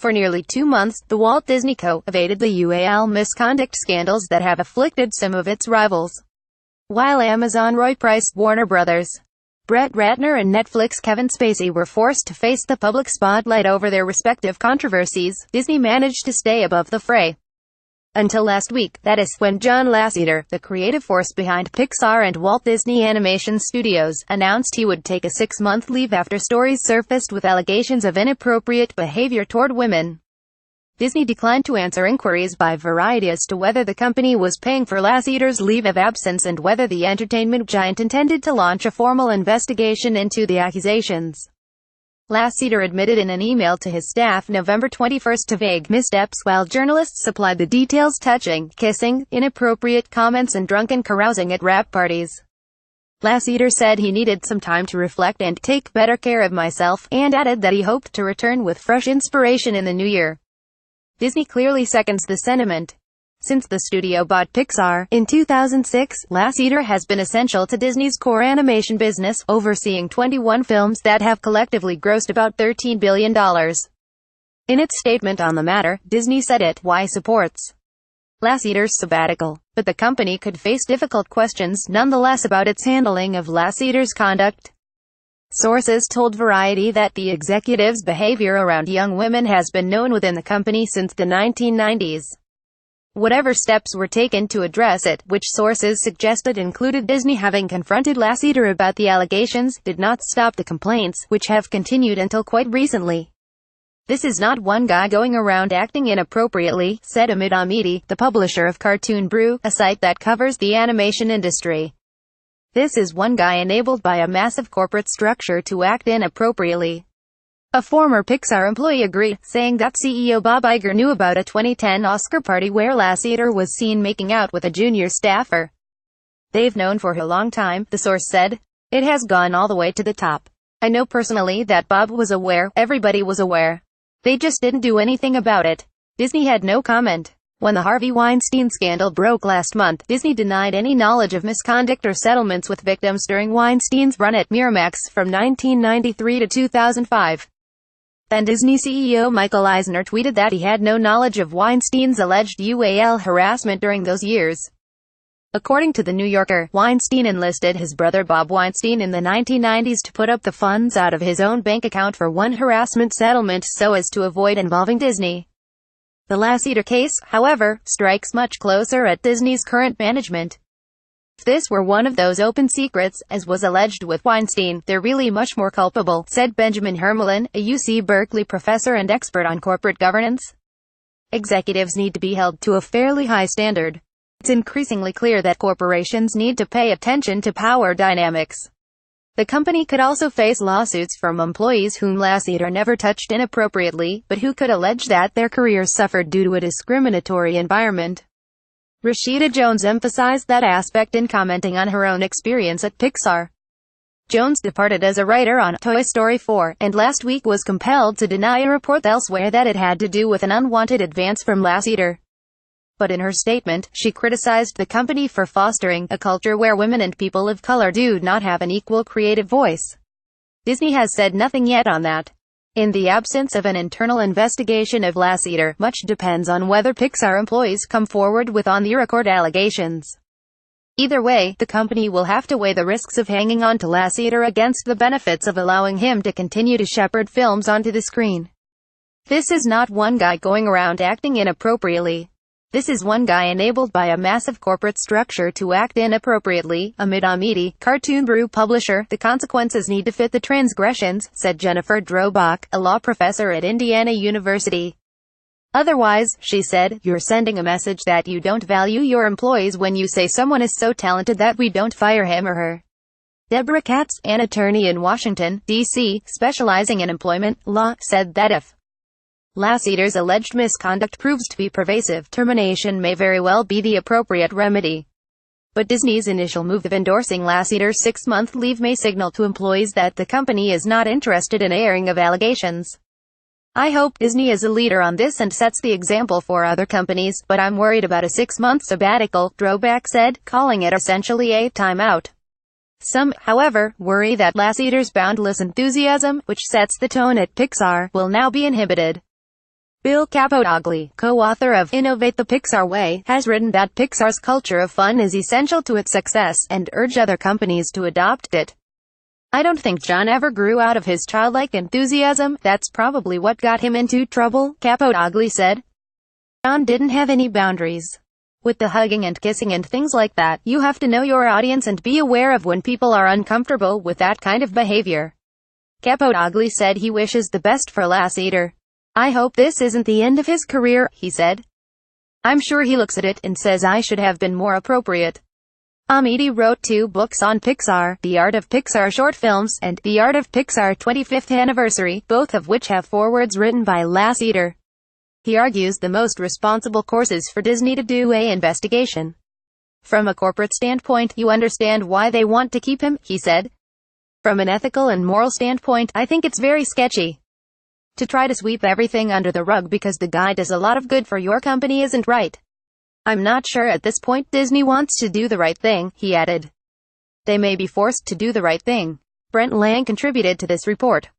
For nearly 2 months, the Walt Disney Co. evaded the UAL misconduct scandals that have afflicted some of its rivals. While Amazon Roy Price, Warner Brothers, Brett Ratner and Netflix Kevin Spacey were forced to face the public spotlight over their respective controversies, Disney managed to stay above the fray. Until last week, that is, when John Lasseter, the creative force behind Pixar and Walt Disney Animation Studios, announced he would take a 6-month leave after stories surfaced with allegations of inappropriate behavior toward women. Disney declined to answer inquiries by Variety as to whether the company was paying for Lasseter's leave of absence and whether the entertainment giant intended to launch a formal investigation into the accusations. Lasseter admitted in an email to his staff November 21 to vague missteps, while journalists supplied the details touching kissing, inappropriate comments and drunken carousing at wrap parties. Lasseter said he needed some time to reflect and take better care of myself, and added that he hoped to return with fresh inspiration in the new year. Disney clearly seconds the sentiment. Since the studio bought Pixar in 2006, Lasseter has been essential to Disney's core animation business, overseeing 21 films that have collectively grossed about $13 billion. In its statement on the matter, Disney said it supports Lasseter's sabbatical, but the company could face difficult questions nonetheless about its handling of Lasseter's conduct. Sources told Variety that the executive's behavior around young women has been known within the company since the 1990s. Whatever steps were taken to address it, which sources suggested included Disney having confronted Lasseter about the allegations, did not stop the complaints, which have continued until quite recently. "This is not one guy going around acting inappropriately," said Amit Amidi, the publisher of Cartoon Brew, a site that covers the animation industry. "This is one guy enabled by a massive corporate structure to act inappropriately." A former Pixar employee agreed, saying that CEO Bob Iger knew about a 2010 Oscar party where Lasseter was seen making out with a junior staffer. "They've known for a long time," the source said. "It has gone all the way to the top. I know personally that Bob was aware, everybody was aware. They just didn't do anything about it." Disney had no comment. When the Harvey Weinstein scandal broke last month, Disney denied any knowledge of misconduct or settlements with victims during Weinstein's run at Miramax from 1993 to 2005. Then Disney CEO Michael Eisner tweeted that he had no knowledge of Weinstein's alleged UAL harassment during those years. According to The New Yorker, Weinstein enlisted his brother Bob Weinstein in the 1990s to put up the funds out of his own bank account for one harassment settlement so as to avoid involving Disney. The Lasseter case, however, strikes much closer at Disney's current management. "If this were one of those open secrets, as was alleged with Weinstein, they're really much more culpable," said Benjamin Hermelin, a UC Berkeley professor and expert on corporate governance. "Executives need to be held to a fairly high standard. It's increasingly clear that corporations need to pay attention to power dynamics." The company could also face lawsuits from employees whom Lasseter never touched inappropriately, but who could allege that their careers suffered due to a discriminatory environment. Rashida Jones emphasized that aspect in commenting on her own experience at Pixar. Jones departed as a writer on Toy Story 4, and last week was compelled to deny a report elsewhere that it had to do with an unwanted advance from Lasseter. But in her statement, she criticized the company for fostering a culture where women and people of color do not have an equal creative voice. Disney has said nothing yet on that. In the absence of an internal investigation of Lasseter, much depends on whether Pixar employees come forward with on-the-record allegations. Either way, the company will have to weigh the risks of hanging on to Lasseter against the benefits of allowing him to continue to shepherd films onto the screen. "This is not one guy going around acting inappropriately. This is one guy enabled by a massive corporate structure to act inappropriately," Amit Amidi, Cartoon Brew publisher. "The consequences need to fit the transgressions," said Jennifer Drobach, a law professor at Indiana University. "Otherwise," she said, "you're sending a message that you don't value your employees when you say someone is so talented that we don't fire him or her." Deborah Katz, an attorney in Washington, D.C., specializing in employment law, said that if Lasseter's alleged misconduct proves to be pervasive, termination may very well be the appropriate remedy. But Disney's initial move of endorsing Lasseter's 6-month leave may signal to employees that the company is not interested in airing of allegations. "I hope Disney is a leader on this and sets the example for other companies, but I'm worried about a 6-month sabbatical," Drobach said, calling it essentially a timeout. Some, however, worry that Lasseter's boundless enthusiasm, which sets the tone at Pixar, will now be inhibited. Bill Capodogli, co-author of Innovate the Pixar Way, has written that Pixar's culture of fun is essential to its success, and urged other companies to adopt it. I don't think John ever grew out of his childlike enthusiasm. That's probably what got him into trouble, Capodogli said. John didn't have any boundaries. With the hugging and kissing and things like that, you have to know your audience and be aware of when people are uncomfortable with that kind of behavior. Capodogli said he wishes the best for Lasseter. I hope this isn't the end of his career, he said. I'm sure he looks at it and says I should have been more appropriate. Amity wrote 2 books on Pixar, The Art of Pixar Short Films, and The Art of Pixar 25th Anniversary, both of which have forewords written by Lasseter. He argues the most responsible course is for Disney to do an investigation. From a corporate standpoint, you understand why they want to keep him, he said. From an ethical and moral standpoint, I think it's very sketchy. To try to sweep everything under the rug because the guy does a lot of good for your company isn't right. I'm not sure at this point Disney wants to do the right thing, he added. They may be forced to do the right thing. Brent Lang contributed to this report.